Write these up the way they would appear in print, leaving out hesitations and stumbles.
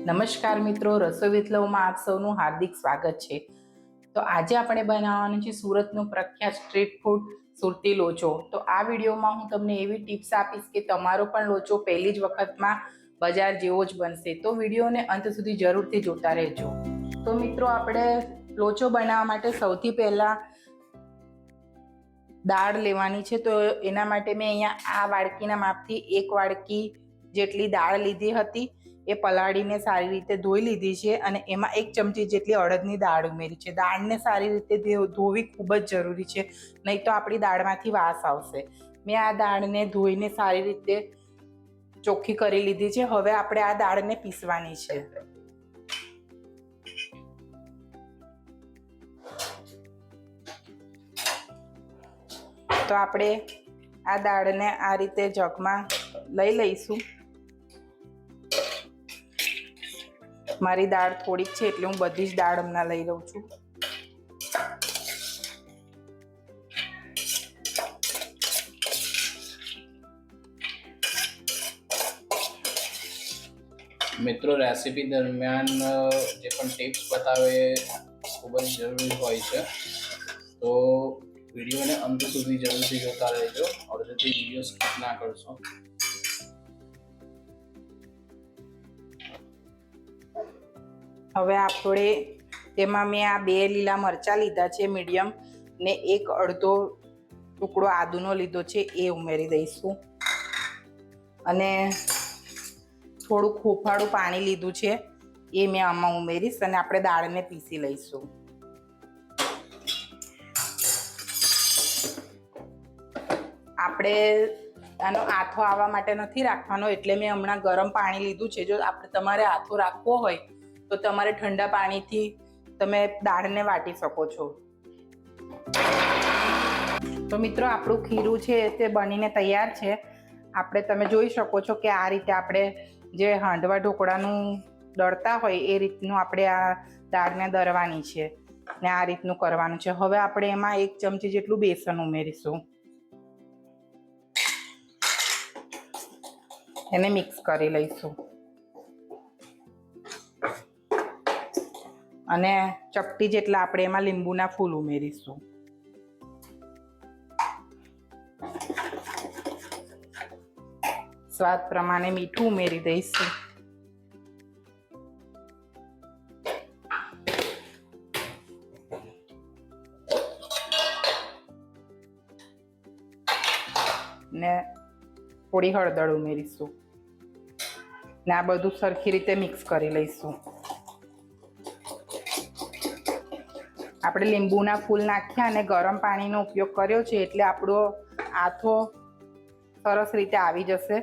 નમસ્કાર મિત્રો, રસોઈ વિથ લવમાં આપ સૌનું હાર્દિક સ્વાગત છે। તો આજે આપણે બનાવવાનું છે સુરતનું પ્રખ્યાત સ્ટ્રીટ ફૂડ સુરતી લોચો। તો આ વિડીયોમાં હું તમને એવી ટિપ્સ આપીશ કે તમારો પણ લોચો પહેલી જ વખતમાં બજાર જેવો જ બનશે। તો વિડીયોને અંત સુધી જરૂરથી જોતા રહેજો। તો મિત્રો, આપણે લોચો બનાવવા માટે સૌથી પહેલાં દાળ લેવાની છે। તો એના માટે મેં અહીંયા આ વાડકીના માપથી 1 વાડકી જેટલી દાળ લીધી હતી। એ પલાળીને સારી રીતે ધોઈ લીધી છે અને એમાં 1 ચમચી જેટલી અડદની દાળ ઉમેરી છે। દાળને સારી રીતે ધોવી ખૂબ જ જરૂરી છે, નહીં તો આપણી દાળમાંથી વાસ આવશે। મેં આ દાળને ધોઈને સારી રીતે ચોખ્ખી કરી લીધી છે। હવે આપણે આ દાળને પીસવાની છે। તો આપણે આ દાળને આ રીતે જગમાં લઈ લઈશું। મારી દાળ થોડીક છે એટલે હું બધી જ દાળ હમણાં લઈ લઉં છું। મિત્રો, રેસીપી દરમિયાન જે પણ ટિપ્સ બતાવે ખૂબ જ જરૂરી હોય છે, તો વિડીયોને અંત સુધી જરૂરથી જોતા રહેજો। અડધેથી વિડીયો સ્કીપ ના કરશો। હવે આપણે તેમાં મેં આ 2 લીલા મરચાં લીધા છે મીડિયમ, ને 1 અડધો ટુકડો આદુનો લીધો છે, એ ઉમેરી દઈશું। અને થોડું ખોફાળું પાણી લીધું છે, એ મેં આમાં ઉમેરીશ અને આપણે દાળને પીસી લઈશું। આપણે આનો આથો આવવા માટે નથી રાખવાનો, એટલે મેં હમણાં ગરમ પાણી લીધું છે। જો તમારે આથો રાખવો હોય તો તમારે ઠંડા પાણીથી તમે દાળને વાટી શકો છો। તો મિત્રો, આપણું ખીરું છે તે બનીને તૈયાર છે। તમે જોઈ શકો છો કે આ રીતે આપણે જે હાંડવા ઢોકળાનું દળતા હોય એ રીતનું આપણે આ દાળને દળવાની છે ને આ રીતનું કરવાનું છે। હવે આપણે એમાં 1 ચમચી જેટલું બેસન ઉમેરીશું, એને મિક્સ કરી લઈશું અને ચપટી જેટલા આપણે એમાં લીંબુના ફૂલ ઉમેરીશું। સ્વાદ પ્રમાણે મીઠું ઉમેરી દઈશું। ને થોડી હળદર ઉમેરીશું ને આ બધું સરખી રીતે મિક્સ કરી લઈશું। આપણે લીંબુના ફૂલ નાખ્યા અને ગરમ પાણીનો ઉપયોગ કર્યો છે એટલે આપણો આથો સરસ રીતે આવી જશે।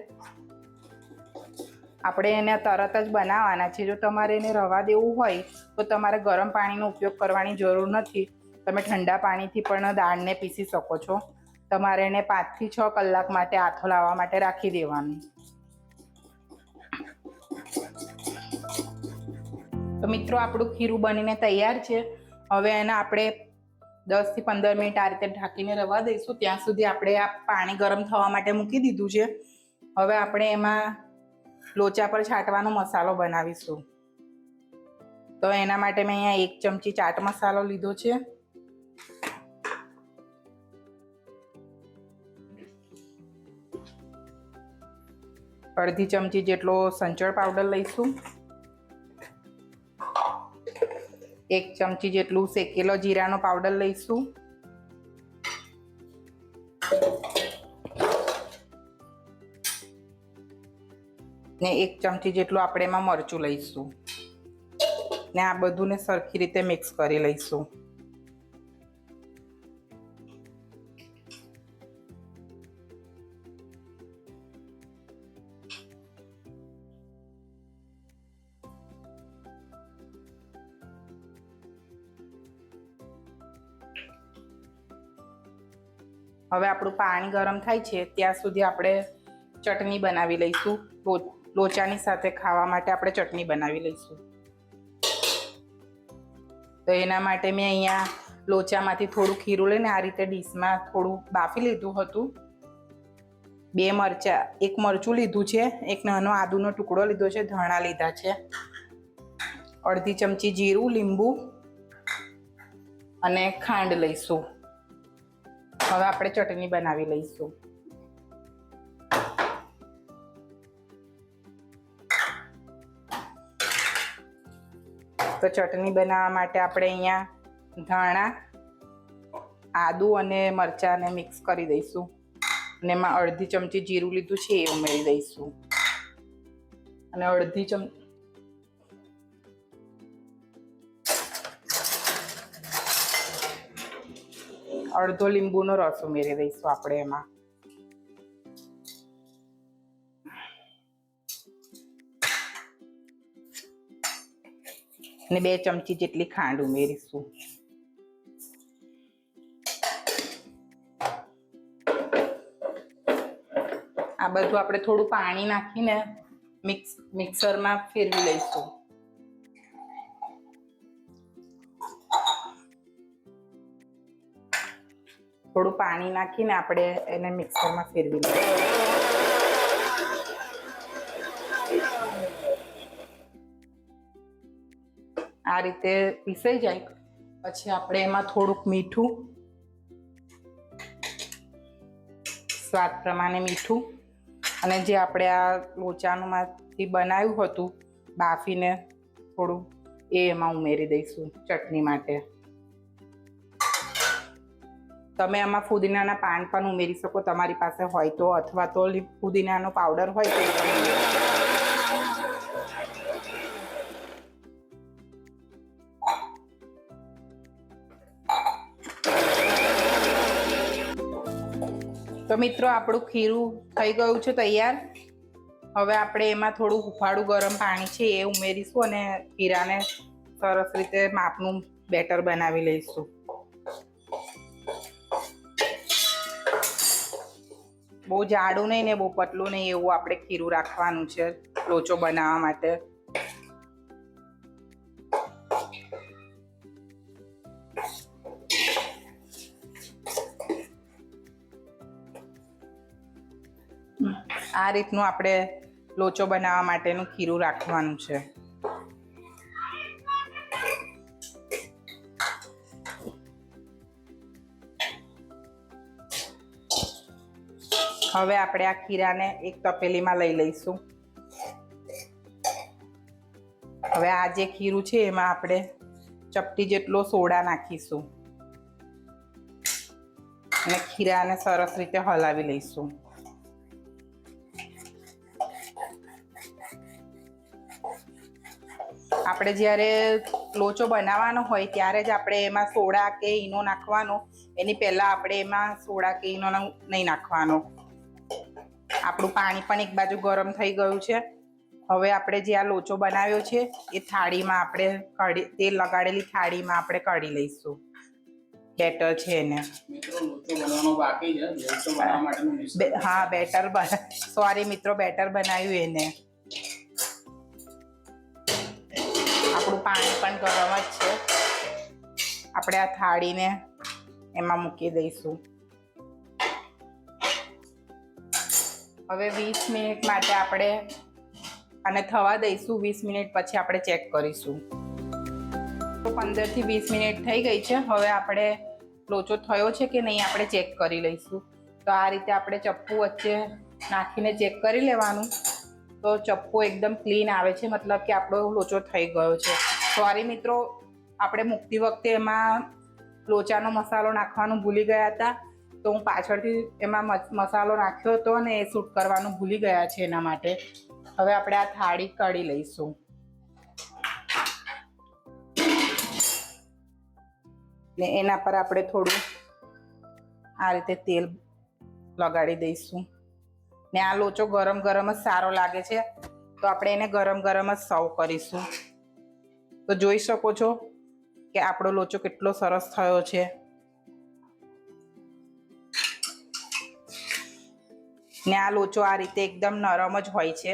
આપણે એને તરત જ બનાવવાના છે। જો તમારે એને રવા દેવું હોય તો તમારે ગરમ પાણીનો ઉપયોગ કરવાની જરૂર નથી, તમે ઠંડા પાણીથી પણ દાળને પીસી શકો છો। તમારે એને 5 થી 6 કલાક માટે આથો લાવવા માટે રાખી દેવાનું। તો મિત્રો, આપણું ખીરું બનીને તૈયાર છે। હવે એને આપણે 10 થી 15 મિનિટ આ રીતે ઢાંકીને રવા દઈશું। ત્યાં સુધી આપણે આ પાણી ગરમ થવા માટે મૂકી દીધું છે। હવે આપણે એમાં લોચા પર છાંટવાનો મસાલો બનાવીશું। તો એના માટે મેં અહીંયા 1 ચમચી ચાટ મસાલો લીધો છે, અડધી ચમચી જેટલો સંચળ પાવડર લઈશું, 1 ચમચી જેટલું શેકેલો જીરાનો પાવડર લઈશું, ને 1 ચમચી જેટલું આપણે એમાં મરચું લઈશું ને આ બધુંને સરખી રીતે મિક્સ કરી લઈશું। હવે આપણું પાણી ગરમ થાય છે ત્યાં સુધી આપણે ચટણી બનાવી લઈશું। લોચાની સાથે ખાવા માટે આપણે ચટણી બનાવી લઈશું। તો એના માટે મેં અહીંયા લોચામાંથી થોડું ખીરું લઈને આ રીતે ડીશમાં થોડું બાફી લીધું હતું। 2 મરચાં, 1 મરચું લીધું છે, 1 નાનો આદુનો ટુકડો લીધો છે, ધાણા લીધા છે અડધી ચમચી જીરું, લીંબુ અને ખાંડ લઈશું. હવે આપણે ચટણી બનાવી લઈશું. તો ચટણી બનાવવા માટે આપણે અહીંયા ધાણા, આદુ અને મરચાંને મિક્સ કરી દઈશું અને એમાં અડધી ચમચી જીરું લીધું છે એ ઉમેરી દઈશું અને અડધો લીંબુનો રસ ઉમેરી દઈશું આપણે એમાં. અને 2 ચમચી જેટલી ખાંડ ઉમેરીશું. આ બધું આપણે થોડું પાણી નાખીને મિક્સરમાં ફેરવી લઈશું. થોડું પાણી નાખીને આપણે એને મિક્સરમાં ફેરવી લઈશું. આ રીતે પીસાઈ જાય પછી આપણે એમાં થોડુંક મીઠું, સ્વાદ પ્રમાણે મીઠું અને જે આપણે આ લોચાનુંમાંથી બનાવ્યું હતું બાફીને થોડું એ એમાં ઉમેરી દઈશું ચટણી માટે. તમે આમાં ફુદીનાના પાન પણ ઉમેરી શકો તમારી પાસે હોય તો, અથવા તો ફુદીનાનો પાવડર હોય તો તો મિત્રો આપણું ખીરું થઈ ગયું છે તૈયાર. હવે આપણે એમાં થોડું હુંફાળું ગરમ પાણી છે એ ઉમેરીશું અને ખીરાને સરસ રીતે માપનું બેટર બનાવી લઈશું. બહુ જાડું નહીં ને બહુ પતલું નહીં એવું આપણે ખીરું રાખવાનું છે લોચો બનાવવા માટે. આ રીતનું આપણે લોચો બનાવવા માટેનું ખીરું રાખવાનું છે. હવે આપણે આ ખીરાને એક તપેલીમાં લઈ લઈશું. હવે આ જે ખીરું છે એમાં આપણે ચપટી જેટલો સોડા નાખીશું અને ખીરાને સરસ રીતે હલાવી લઈશું. આપણે જ્યારે લોચો બનાવવાનો હોય ત્યારે જ આપણે એમાં સોડા કે ઈનો નાખવાનો. એની પહેલાં આપણે એમાં સોડા કે ઈનો નહીં નાખવાનો. આપણું પાણી પણ એક બાજુ ગરમ થઈ ગયું છે. હવે આપણે જે આ લોચો બનાવ્યો છે એ થાળીમાં આપણે તેલ લગાડેલી થાળીમાં આપણે કાઢી લઈશું. બેટર છે એને હા બેટર સોરી મિત્રો બેટર બનાવ્યું એને. આપણું પાણી પણ ગરમ જ છે. આપણે આ થાળીને એમાં મૂકી દઈશું. હવે 20 મિનિટ માટે આપણે આને થવા દઈશું. 20 મિનિટ પછી આપણે ચેક કરીશું. 15 થી 20 મિનિટ થઈ ગઈ છે. હવે આપણે લોચો થયો છે કે નહીં આપણે ચેક કરી લઈશું. તો આ રીતે આપણે ચપ્પુ વચ્ચે નાખીને ચેક કરી લેવાનું. તો ચપ્પુ એકદમ ક્લીન આવે છે, મતલબ કે આપણો લોચો થઈ ગયો છે. સોરી મિત્રો, આપણે મૂકતી વખતે એમાં લોચાનો મસાલો નાખવાનું ભૂલી ગયા હતા. તો હું પાછળથી એમાં મસાલો નાખ્યો હતો અને એ શૂટ કરવાનું ભૂલી ગયા છે એના માટે. હવે આપણે આ થાળી કાઢી લઈશું. ને એના પર આપણે થોડું આ રીતે તેલ લગાડી દઈશું. ને આ લોચો ગરમ ગરમ જ સારો લાગે છે, તો આપણે એને ગરમ ગરમ જ સર્વ કરીશું. તો જોઈ શકો છો કે આપણો લોચો કેટલો સરસ થયો છે. ને આ લોચો આ રીતે એકદમ નરમ જ હોય છે.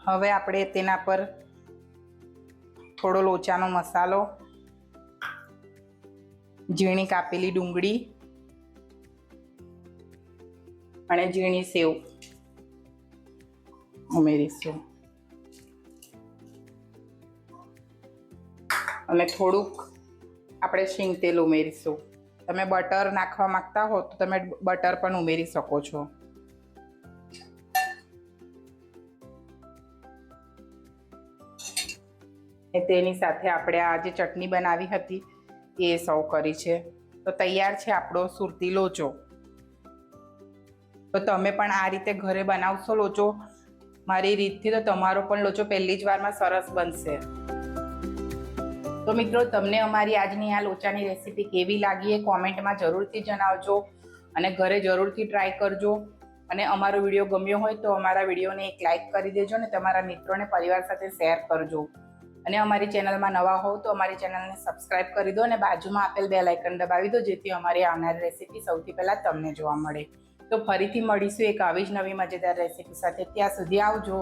હવે આપણે તેના પર થોડો લોચાનો મસાલો, ઝીણી કાપેલી ડુંગળી અને ઝીણી સેવ ઉમેરીશું અને થોડુંક આપણે શીંગ તેલ ઉમેરીશું. તમે બટર નાખવા માંગતા હો તો તમે બટર પણ ઉમેરી શકો છો. તેની સાથે આપણે આ જે ચટણી બનાવી હતી એ સર્વ કરી છે. તો તૈયાર છે આપણો સુરતી લોચો. તો તમે પણ આ રીતે ઘરે બનાવશો લોચો મારી રીતથી, તો તમારો પણ લોચો પહેલી જ વારમાં સરસ બનશે. તો મિત્રો, તમને અમારી આજની આ લોચાની રેસીપી કેવી લાગી એ કોમેન્ટમાં જરૂરથી જણાવજો અને ઘરે જરૂરથી ટ્રાય કરજો. અને અમારો વિડીયો ગમ્યો હોય તો અમારા વિડીયોને એક લાઇક કરી દેજો અને તમારા મિત્રોને પરિવાર સાથે શેર કરજો. અને અમારી ચેનલમાં નવા હોવ તો અમારી ચેનલને સબસ્ક્રાઇબ કરી દો અને બાજુમાં આપેલ બેલ આઇકન દબાવી દો, જેથી અમારી આવનારી રેસીપી સૌથી પહેલાં તમને જોવા મળે. તો ફરીથી મળીશું એક આવી જ નવી મજેદાર રેસીપી સાથે. ત્યાં સુધી આવજો.